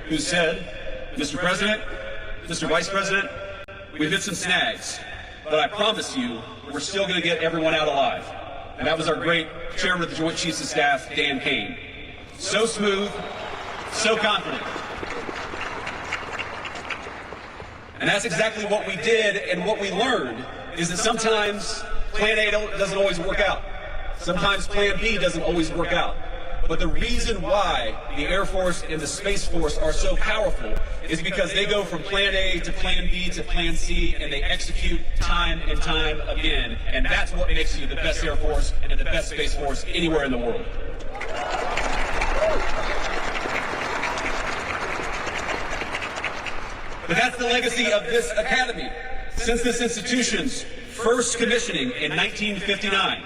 who said, "Mr. President, Mr. Vice President, we've hit some snags, but I promise you, we're still going to get everyone out alive." And that was our great Chairman of the Joint Chiefs of Staff, Dan Kane. So smooth, so confident. And that's exactly what we did, and what we learned is that sometimes Plan A doesn't always work out. Sometimes Plan B doesn't always work out. But the reason why the Air Force and the Space Force are so powerful is because they go from Plan A to Plan B to Plan C, and they execute time and time again. And that's what makes you the best Air Force and the best Space Force anywhere in the world. But that's the legacy of this academy. Since this institution's first commissioning in 1959,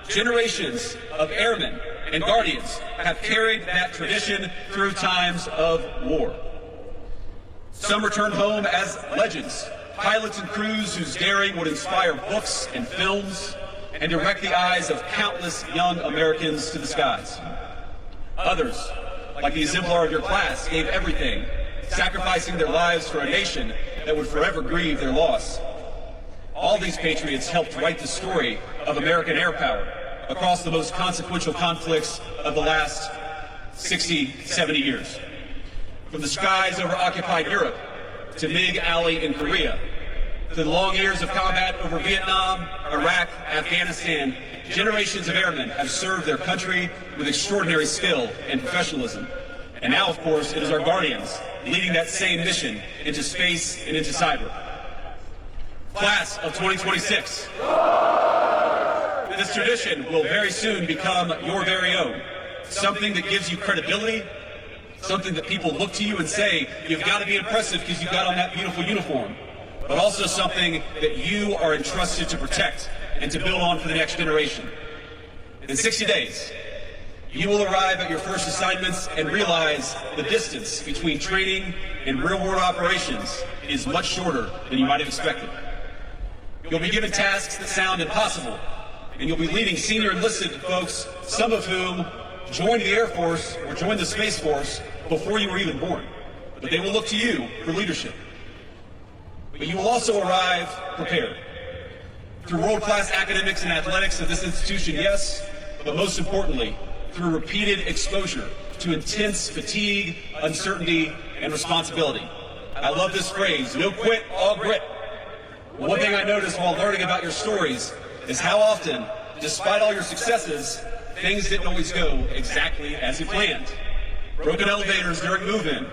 generations of airmen and guardians have carried that tradition through times of war. Some returned home as legends, pilots and crews whose daring would inspire books and films and direct the eyes of countless young Americans to the skies. Others, like the exemplar of your class, gave everything, sacrificing their lives for a nation that would forever grieve their loss. All these patriots helped write the story of American air power across the most consequential conflicts of the last 60, 70 years. From the skies over occupied Europe, to MiG Alley in Korea, to the long years of combat over Vietnam, Iraq, Afghanistan, generations of airmen have served their country with extraordinary skill and professionalism. And now, of course, it is our guardians leading that same mission into space and into cyber. Class of 2026. This tradition will very soon become your very own. Something that gives you credibility, something that people look to you and say, you've got to be impressive because you've got on that beautiful uniform, but also something that you are entrusted to protect and to build on for the next generation. In 60 days, you will arrive at your first assignments and realize the distance between training and real-world operations is much shorter than you might have expected. You'll be given tasks that sound impossible, and you'll be leading senior enlisted folks, some of whom joined the Air Force or joined the Space Force before you were even born. But they will look to you for leadership. But you will also arrive prepared. Through world-class academics and athletics of this institution, yes, but most importantly, through repeated exposure to intense fatigue, uncertainty, and responsibility. I love this phrase, no quit, all grit. One thing I noticed while learning about your stories is how often, despite all your successes, things didn't always go exactly as you planned. Broken elevators during move-in,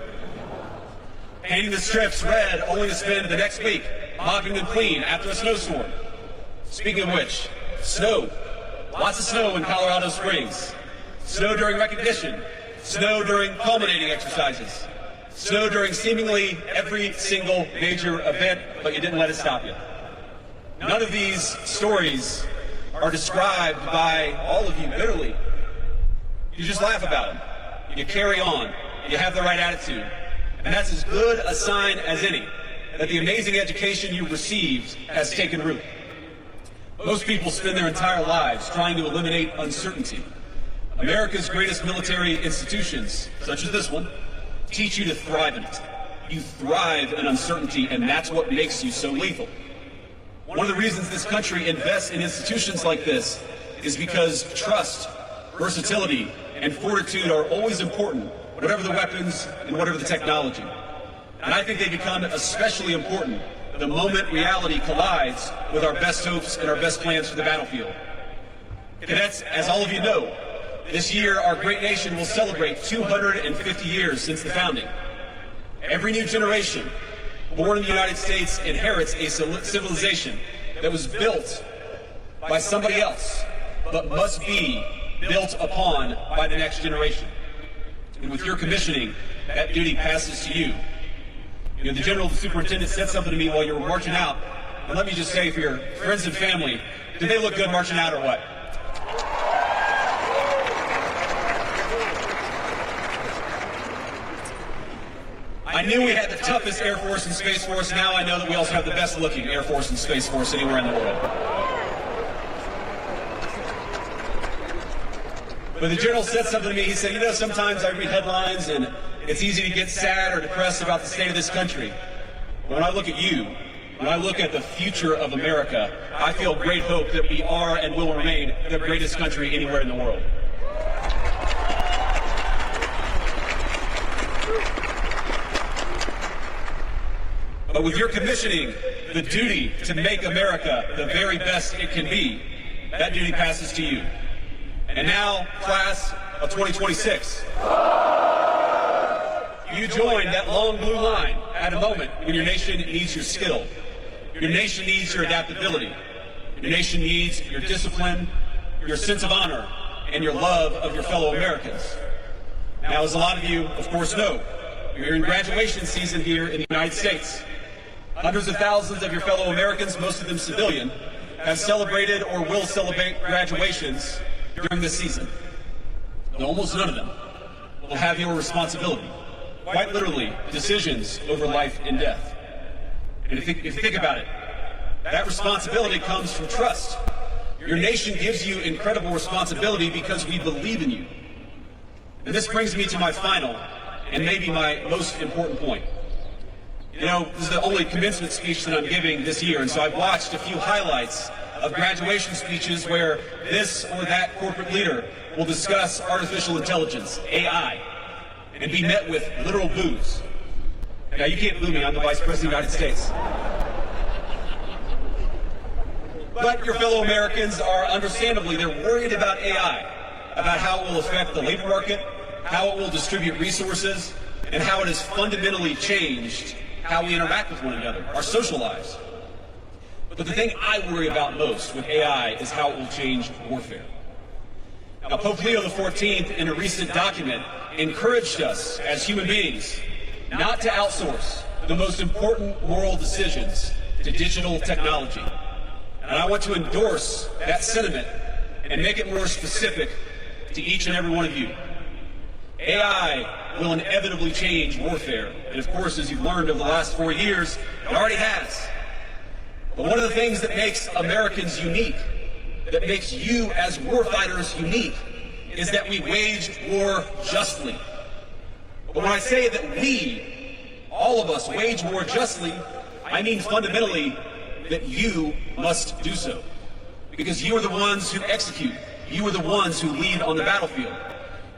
painting the strips red only to spend the next week mopping them clean after a snowstorm. Speaking of which, snow. Lots of snow in Colorado Springs. Snow during recognition. Snow during culminating exercises. Snow during seemingly every single major event, but you didn't let it stop you. None of these stories are described by all of you bitterly. You just laugh about them. You carry on. You have the right attitude. And that's as good a sign as any that the amazing education you received has taken root. Most people spend their entire lives trying to eliminate uncertainty. America's greatest military institutions, such as this one, teach you to thrive in it. You thrive in uncertainty, and that's what makes you so lethal. One of the reasons this country invests in institutions like this is because trust, versatility, and fortitude are always important, whatever the weapons and whatever the technology. And I think they become especially important the moment reality collides with our best hopes and our best plans for the battlefield. Cadets, as all of you know, this year our great nation will celebrate 250 years since the founding. Every new generation born in the United States inherits a civilization that was built by somebody else, but must be built upon by the next generation. And with your commissioning, that duty passes to you. You know, the General Superintendent said something to me while you were marching out, and let me just say for your friends and family, did they look good marching out or what? I knew we had the toughest Air Force and Space Force. Now I know that we also have the best looking Air Force and Space Force anywhere in the world. But the General said something to me. He said, you know, sometimes I read headlines and it's easy to get sad or depressed about the state of this country. But when I look at you, when I look at the future of America, I feel great hope that we are and will remain the greatest country anywhere in the world. But with your commissioning the duty to make America the very best it can be, that duty passes to you. And now, class of 2026, you join that long blue line at a moment when your nation needs your skill. Your nation needs your adaptability. Your nation needs your discipline, your sense of honor, and your love of your fellow Americans. Now, as a lot of you, of course, know, we're in graduation season here in the United States. Hundreds of thousands of your fellow Americans, most of them civilian, have celebrated or will celebrate graduations during this season. But almost none of them will have your responsibility. Quite literally, decisions over life and death. And if you think about it, that responsibility comes from trust. Your nation gives you incredible responsibility because we believe in you. And this brings me to my final and maybe my most important point. You know, this is the only commencement speech that I'm giving this year, and so I've watched a few highlights of graduation speeches where this or that corporate leader will discuss artificial intelligence, AI, and be met with literal boos. Now, you can't boo me, I'm the Vice President of the United States. But your fellow Americans are understandably, they're worried about AI, about how it will affect the labor market, how it will distribute resources, and how it has fundamentally changed how we interact with one another, our social lives. But the thing I worry about most with AI is how it will change warfare. Now, Pope Leo XIV, in a recent document, encouraged us as human beings not to outsource the most important moral decisions to digital technology. And I want to endorse that sentiment and make it more specific to each and every one of you. AI will inevitably change warfare. And of course, as you've learned over the last 4 years, it already has. But one of the things that makes Americans unique, that makes you as warfighters unique, is that we wage war justly. But when I say that we, all of us, wage war justly, I mean fundamentally that you must do so. Because you are the ones who execute. You are the ones who lead on the battlefield.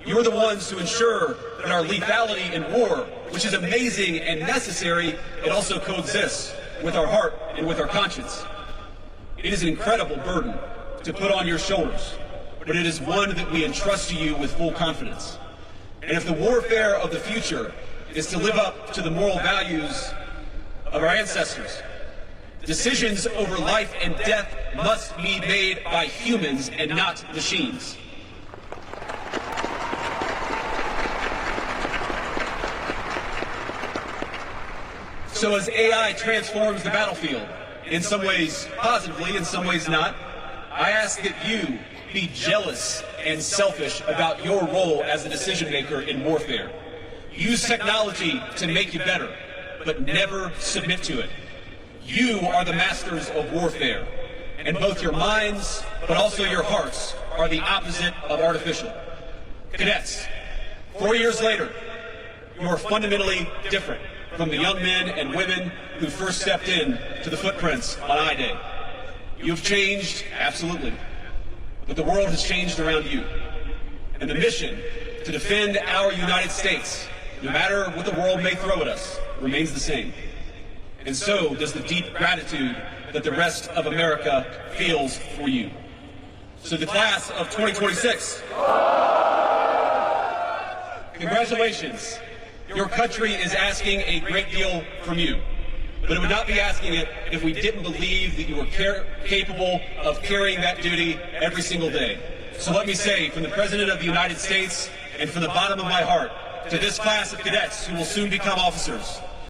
You are the ones who ensure that our lethality in war, which is amazing and necessary, it also coexists with our heart and with our conscience. It is an incredible burden to put on your shoulders, but it is one that we entrust to you with full confidence. And if the warfare of the future is to live up to the moral values of our ancestors, decisions over life and death must be made by humans and not machines. So as AI transforms the battlefield, in some ways positively, in some ways not, I ask that you be jealous and selfish about your role as a decision maker in warfare. Use technology to make you better, but never submit to it. You are the masters of warfare, and both your minds, but also your hearts, are the opposite of artificial. Cadets, 4 years later, you are fundamentally different from the young men and women who first stepped in to the footprints on I-Day. You've changed, absolutely, but the world has changed around you. And the mission to defend our United States, no matter what the world may throw at us, remains the same. And so does the deep gratitude that the rest of America feels for you. So the class of 2026, congratulations. Your country is asking a great deal from you, but it would not be asking it if we didn't believe that you were capable of carrying that duty every single day. So let me say, from the President of the United States and from the bottom of my heart, to this class of cadets who will soon become officers,